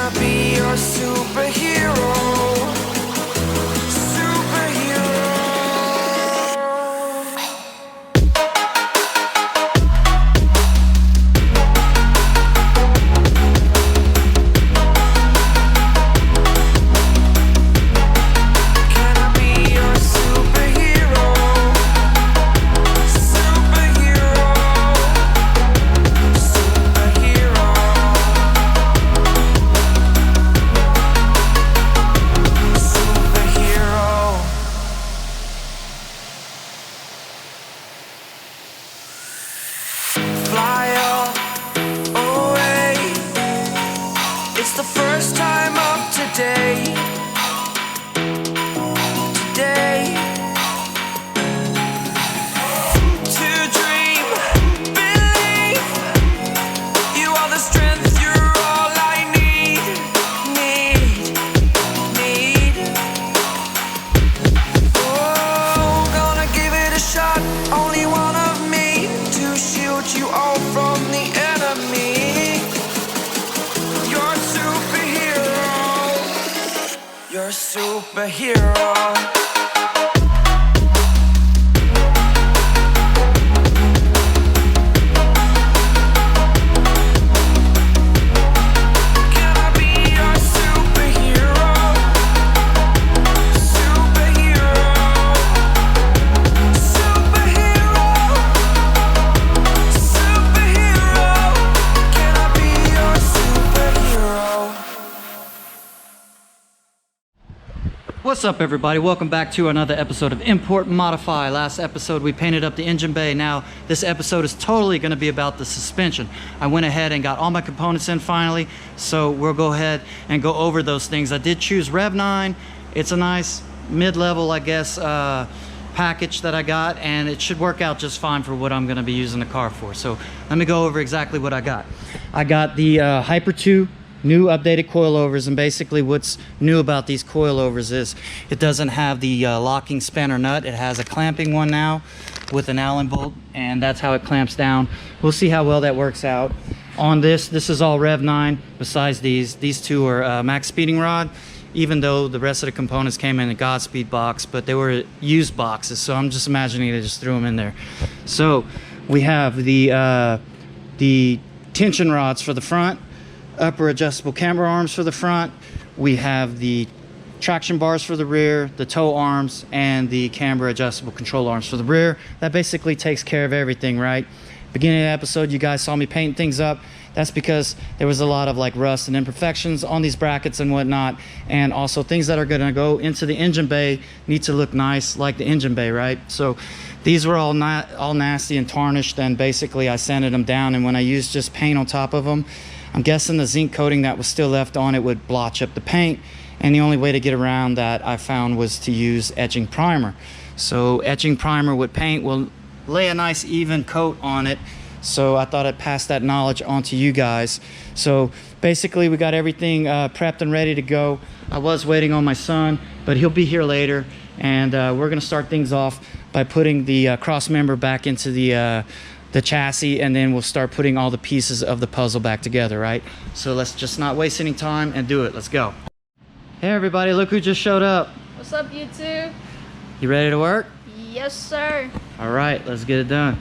I be your superhero? The first time of today, to dream, believe, you are the strength, you're all I need. Oh, gonna give it a shot, only one of me, to shield you all from the enemy. You're a superhero. What's up, everybody? Welcome back to another episode of Import Modify. Last episode we painted up the engine bay. Now this episode is totally going to be about the suspension. I went ahead and got all my components in finally, so we'll go ahead and go over those things. I did choose RB25. It's a nice mid-level, I guess, package that I got, and it should work out just fine for what I'm going to be using the car for. So let me go over exactly what I got. I got the Hyper 2 new updated coilovers, and basically what's new about these coilovers is it doesn't have the locking spanner nut. It has a clamping one now with an Allen bolt, and that's how it clamps down. We'll see how well that works out. On this is all RB25. Besides these two are max speeding rod, even though the rest of the components came in a Godspeed box, but they were used boxes, so I'm just imagining they just threw them in there. So we have the tension rods for the front, upper adjustable camber arms for the front. We have the traction bars for the rear, the tow arms, and the camber adjustable control arms for the rear. That basically takes care of everything, right? Beginning of the episode, you guys saw me painting things up. That's because there was a lot of like rust and imperfections on these brackets and whatnot, and also things that are going to go into the engine bay need to look nice like the engine bay, right? So these were all nasty and tarnished, and basically I sanded them down, and when I used just paint on top of them, I'm guessing the zinc coating that was still left on it would blotch up the paint, and the only way to get around that I found was to use etching primer. So etching primer with paint will lay a nice even coat on it, so I thought I'd pass that knowledge on to you guys. So basically we got everything prepped and ready to go. I was waiting on my son, but he'll be here later, and we're gonna start things off by putting the cross member back into the chassis, and then we'll start putting all the pieces of the puzzle back together, right? So let's just not waste any time and do it. Let's go. Hey everybody, look who just showed up. What's up, YouTube? You ready to work? Yes, sir. All right, let's get it done.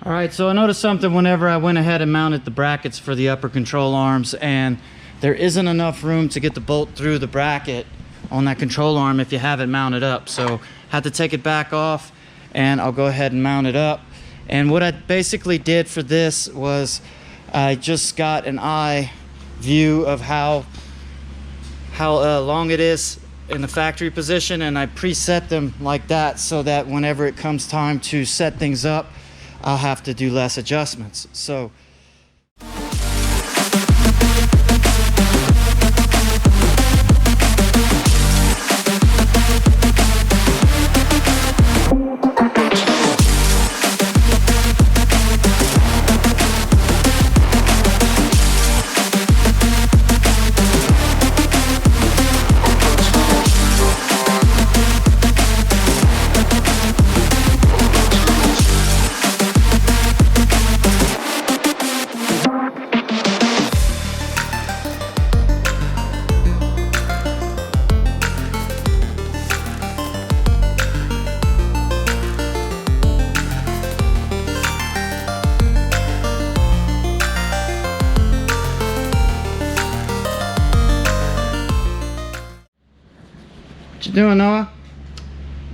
Alright, so I noticed something whenever I went ahead and mounted the brackets for the upper control arms, and there isn't enough room to get the bolt through the bracket on that control arm if you have it mounted up. So had to take it back off and I'll go ahead and mount it up. And what I basically did for this was I just got an eye view of how long it is in the factory position, and I preset them like that so that whenever it comes time to set things up, I'll have to do less adjustments. So what you doing, Noah?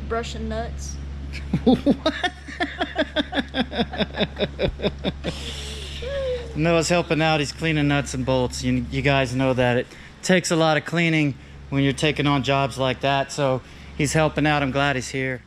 Brushing nuts. Noah's helping out. He's cleaning nuts and bolts. You guys know that it takes a lot of cleaning when you're taking on jobs like that, so he's helping out. I'm glad he's here.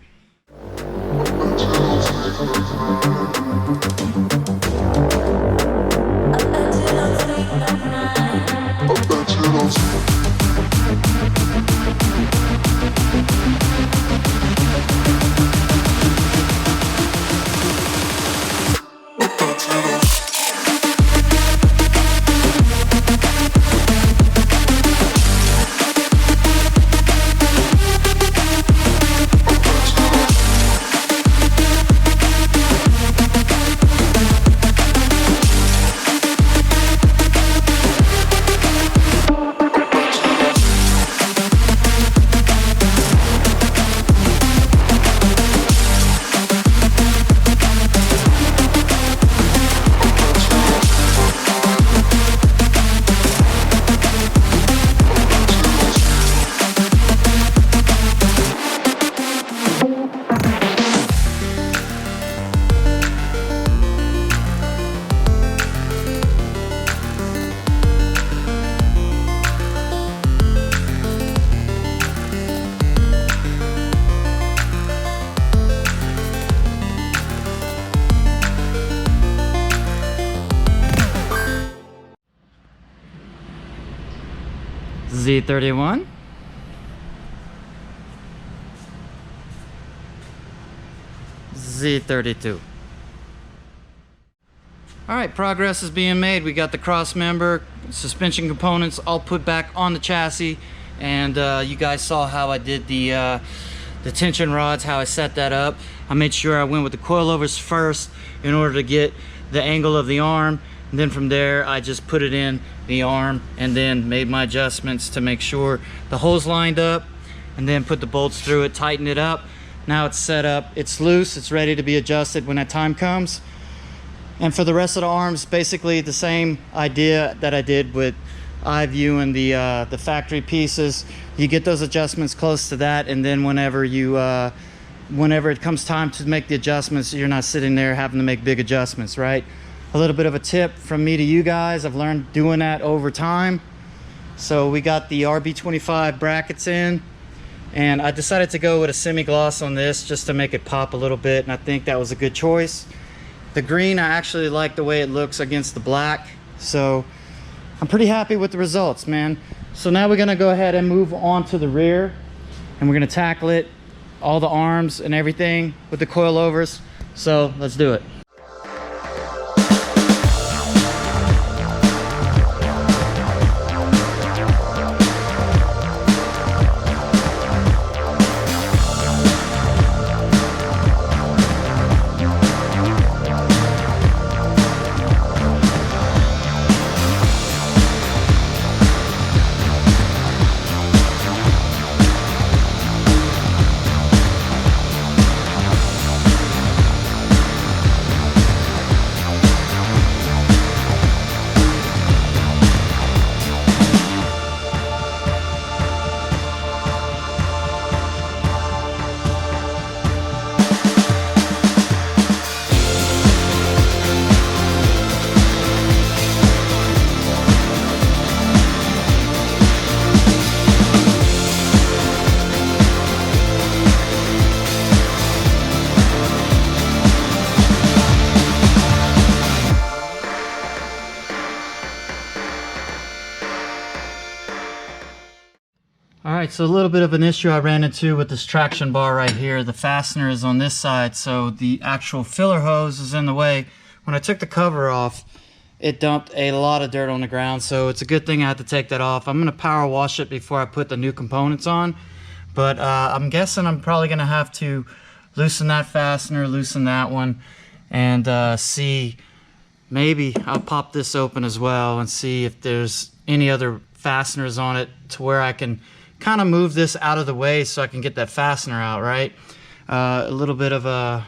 Z31. Z32. All right, progress is being made. We got the cross member, suspension components all put back on the chassis, and you guys saw how I did the tension rods, how I set that up. I made sure I went with the coilovers first in order to get the angle of the arm, and then from there I just put it in the arm and then made my adjustments to make sure the holes lined up, and then put the bolts through it, tighten it up. Now it's set up, it's loose, it's ready to be adjusted when that time comes. And for the rest of the arms, basically the same idea that I did with eye view and the factory pieces. You get those adjustments close to that, and then whenever it comes time to make the adjustments, you're not sitting there having to make big adjustments, right? A little bit of a tip from me to you guys. I've learned doing that over time. So we got the RB25 brackets in, and I decided to go with a semi-gloss on this just to make it pop a little bit, and I think that was a good choice. The green, I actually like the way it looks against the black, so I'm pretty happy with the results, man. So now we're gonna go ahead and move on to the rear, and we're gonna tackle it, all the arms and everything with the coilovers. So let's do it. right, so a little bit of an issue I ran into with this traction bar right here. The fastener is on this side, so the actual filler hose is in the way. When I took the cover off, it dumped a lot of dirt on the ground, so it's a good thing I had to take that off. I'm gonna power wash it before I put the new components on, but I'm guessing I'm probably gonna have to loosen that fastener, loosen that one, and see, maybe I'll pop this open as well and see if there's any other fasteners on it to where I can kind of move this out of the way so I can get that fastener out, right? A little bit of a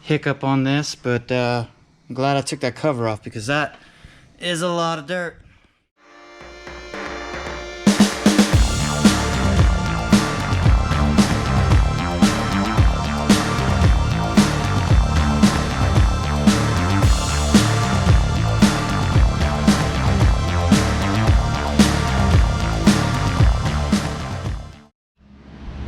hiccup on this, but I'm glad I took that cover off because that is a lot of dirt.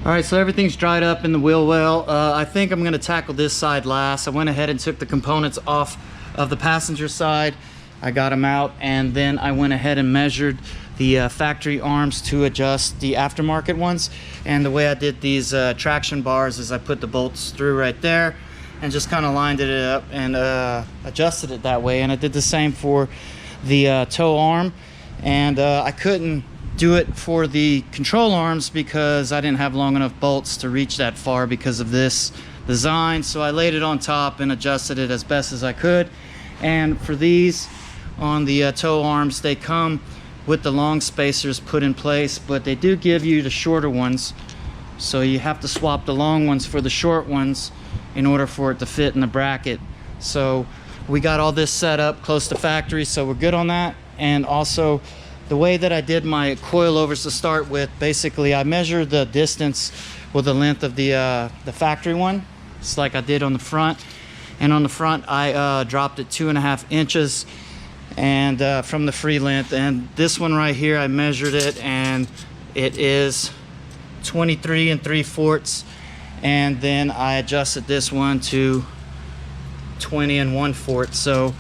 All right, so everything's dried up in the wheel well. I think I'm gonna tackle this side last. I went ahead and took the components off of the passenger side. I got them out, and then I went ahead and measured the factory arms to adjust the aftermarket ones. And the way I did these traction bars is I put the bolts through right there and just kind of lined it up and adjusted it that way. And I did the same for the toe arm, and I couldn't do it for the control arms because I didn't have long enough bolts to reach that far because of this design. So I laid it on top and adjusted it as best as I could. And for these on the toe arms, they come with the long spacers put in place, but they do give you the shorter ones, so you have to swap the long ones for the short ones in order for it to fit in the bracket. So we got all this set up close to factory, so we're good on that. And also the way that I did my coilovers to start with, basically I measured the distance with the length of the factory one. It's like I did on the front. And on the front, I dropped it 2.5 inches and from the free length. And this one right here, I measured it, and it is 23 3/4. And then I adjusted this one to 20 1/4. So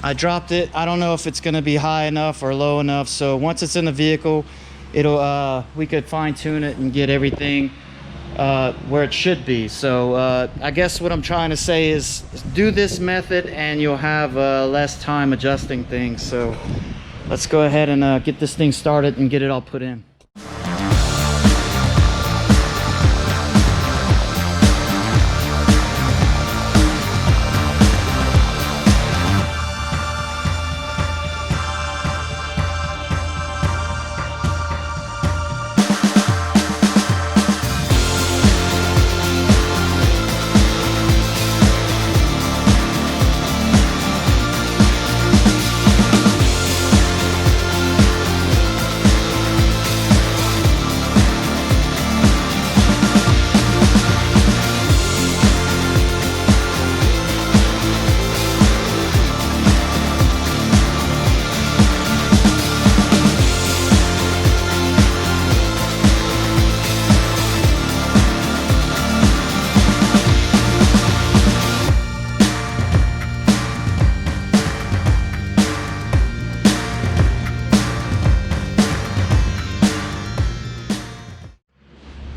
I dropped it. I don't know if it's gonna be high enough or low enough. So once it's in the vehicle, it'll we could fine tune it and get everything where it should be. So I guess what I'm trying to say is do this method and you'll have less time adjusting things. So let's go ahead and get this thing started and get it all put in.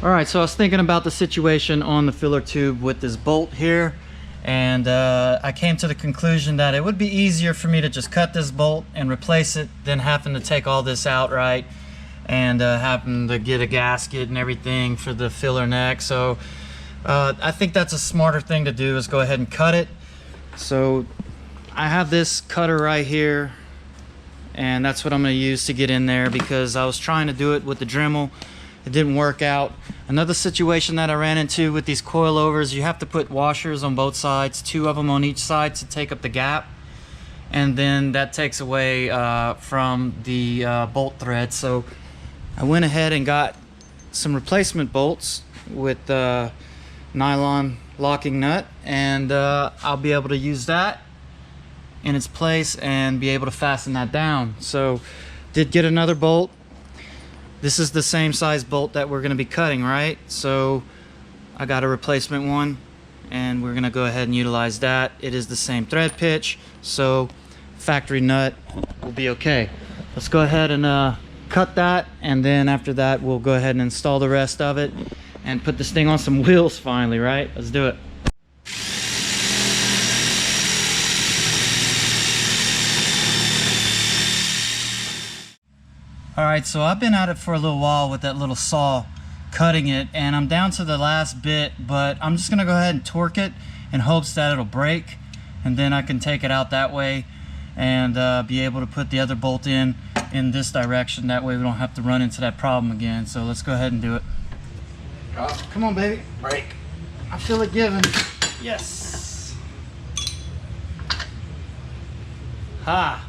All right, so I was thinking about the situation on the filler tube with this bolt here, and I came to the conclusion that it would be easier for me to just cut this bolt and replace it than having to take all this out, right, and having to get a gasket and everything for the filler neck. So I think that's a smarter thing to do, is go ahead and cut it. So I have this cutter right here, and that's what I'm going to use to get in there, because I was trying to do it with the Dremel. It didn't work out. Another situation that I ran into with these coilovers, you have to put washers on both sides, 2 of them on each side to take up the gap, and then that takes away from the bolt thread. So I went ahead and got some replacement bolts with nylon locking nut, and I'll be able to use that in its place and be able to fasten that down. So did get another bolt. This is the same size bolt that we're going to be cutting, right? So I got a replacement one, and we're going to go ahead and utilize that. It is the same thread pitch, so factory nut will be okay. Let's go ahead and cut that, and then after that we'll go ahead and install the rest of it and put this thing on some wheels finally, right? Let's do it. All right, so I've been at it for a little while with that little saw cutting it, and I'm down to the last bit, but I'm just gonna go ahead and torque it in hopes that it'll break, and then I can take it out that way and be able to put the other bolt in this direction. That way we don't have to run into that problem again. So let's go ahead and do it. Come on, baby. Break. I feel it giving. Yes. Ha.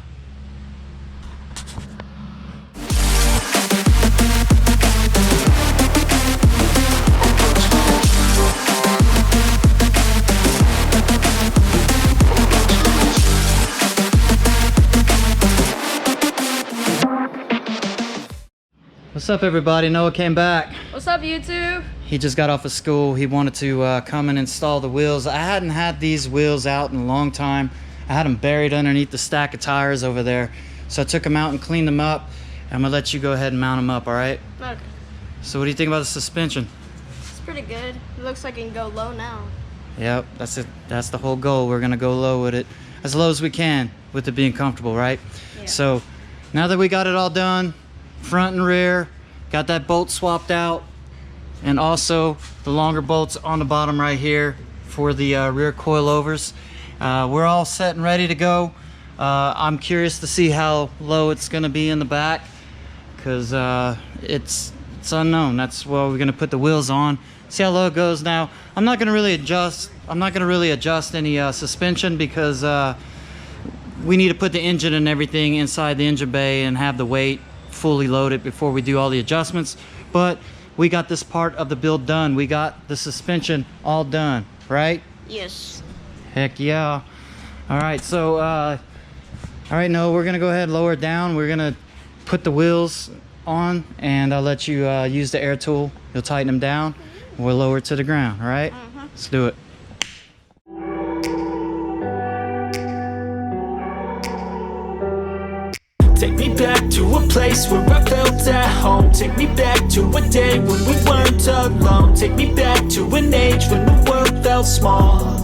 What's up, everybody? Noah came back. What's up, YouTube? He just got off of school. He wanted to come and install the wheels. I hadn't had these wheels out in a long time. I had them buried underneath the stack of tires over there. So I took them out and cleaned them up. I'm gonna let you go ahead and mount them up, all right? Okay. So what do you think about the suspension? It's pretty good. It looks like it can go low now. Yep, that's it. That's the whole goal. We're gonna go low with it, as low as we can, with it being comfortable, right? Yeah. So now that we got it all done, front and rear, got that bolt swapped out, and also the longer bolts on the bottom right here for the rear coilovers. We're all set and ready to go. I'm curious to see how low it's gonna be in the back, because it's unknown. That's why we're gonna put the wheels on, see how low it goes. Now I'm not gonna really adjust any suspension, because we need to put the engine and everything inside the engine bay and have the weight fully loaded before we do all the adjustments. But we got this part of the build done. We got the suspension all done, right? Yes. Heck yeah. All right, so all right, no, we're gonna go ahead and lower it down. We're gonna put the wheels on, and I'll let you use the air tool. You'll tighten them down. We'll lower it to the ground. All right? Let's do it. Take me back to a place where I felt at home. Take me back to a day when we weren't alone. Take me back to an age when the world felt small.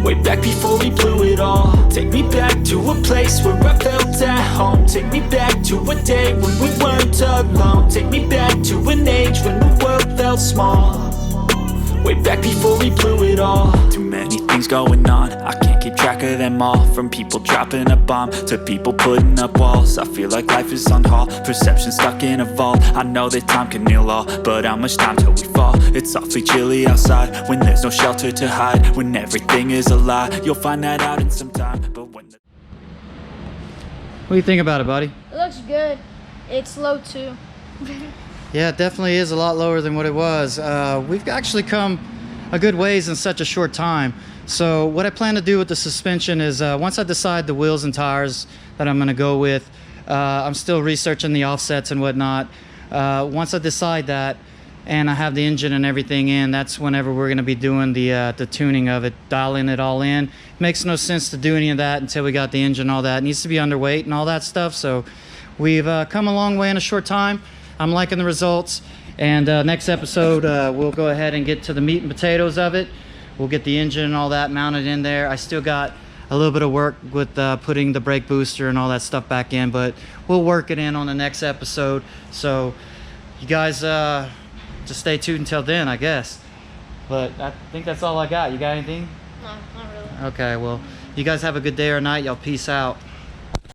Way back before we blew it all. Take me back to a place where I felt at home. Take me back to a day when we weren't alone. Take me back to an age when the world felt small. Way back before we blew it all. Too many things going on, I can't keep track of them all. From people dropping a bomb to people putting up walls. I feel like life is on hold, perception stuck in a vault. I know that time can heal all, but how much time till we fall? It's awfully chilly outside, when there's no shelter to hide. When everything is a lie, you'll find that out in some time. But when the What do you think about it, buddy? It looks good. It's low too. Yeah, it definitely is a lot lower than what it was. We've actually come a good ways in such a short time. So what I plan to do with the suspension is once I decide the wheels and tires that I'm going to go with, I'm still researching the offsets and whatnot. Once I decide that and I have the engine and everything in, that's whenever we're going to be doing the tuning of it, dialing it all in. Makes no sense to do any of that until we got the engine and all that. It needs to be underweight and all that stuff. So we've come a long way in a short time. I'm liking the results, and next episode we'll go ahead and get to the meat and potatoes of it. We'll get the engine and all that mounted in there. I still got a little bit of work with putting the brake booster and all that stuff back in, but we'll work it in on the next episode. So you guys just stay tuned until then, I guess. But I think that's all I got. You got anything? No, not really. Okay, well, you guys have a good day or night. Y'all peace out.